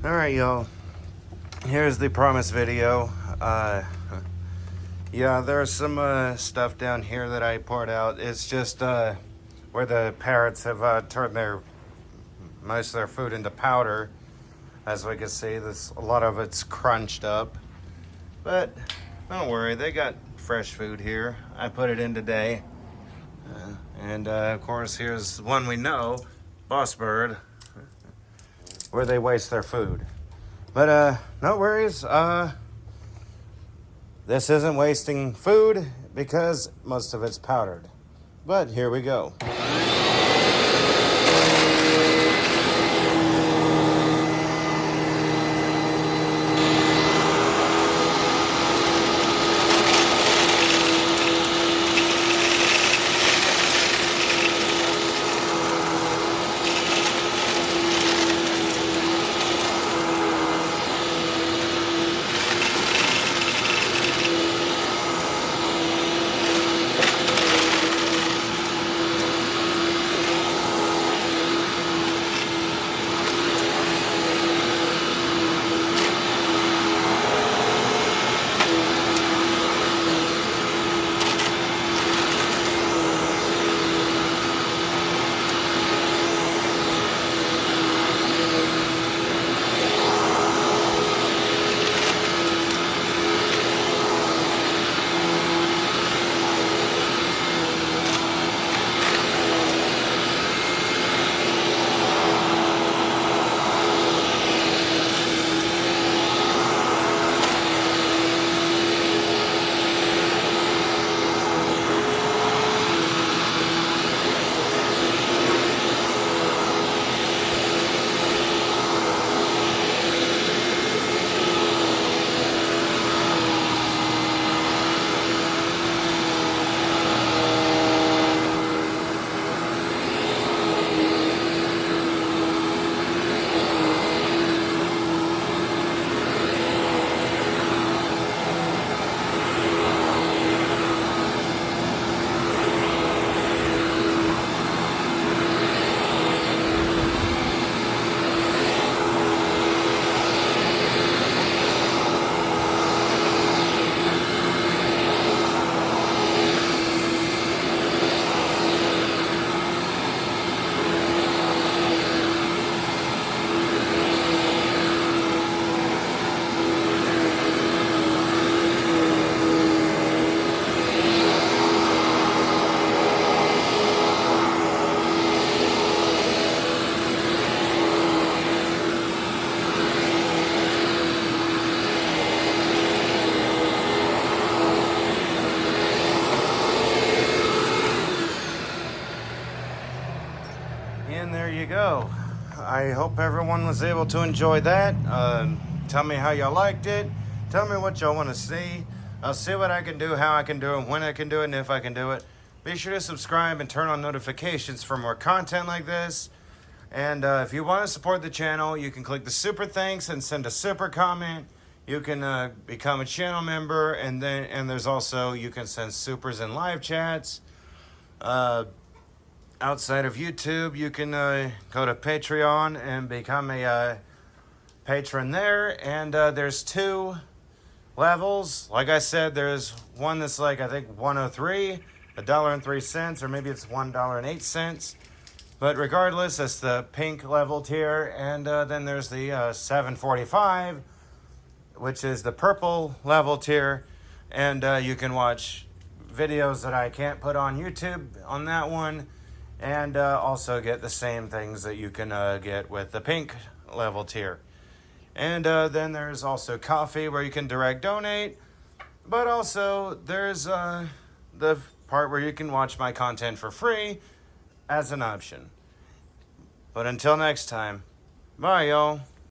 Alright, y'all. Here's the promised video. Yeah, there's some stuff down here that I poured out. It's just where the parrots have turned most of their food into powder. As we can see, a lot of it's crunched up. But don't worry, they got fresh food here. I put it in today. And of course, here's one we know, Boss Bird, where they waste their food. But no worries, this isn't wasting food because most of it's powdered. But here we go. And there you go. I hope everyone was able to enjoy that. Tell me how y'all liked it. Tell me what y'all want to see. I'll see what I can do, how I can do it, when I can do it, and if I can do it. Be sure to subscribe and turn on notifications for more content like this. And if you want to support the channel, you can click the super thanks and send a super comment. You can become a channel member, and there's also, you can send supers and live chats. Outside of YouTube, you can go to Patreon and become a patron there. And there's 2 levels. Like I said, there's one that's like, I think, 103, $1.03, or maybe it's $1.08. But regardless, that's the pink level tier. And then there's the $7.45, which is the purple level tier. And you can watch videos that I can't put on YouTube on that one. And also get the same things that you can get with the pink level tier. And then there's also coffee where you can direct donate. But also there's the part where you can watch my content for free as an option. But until next time, bye y'all.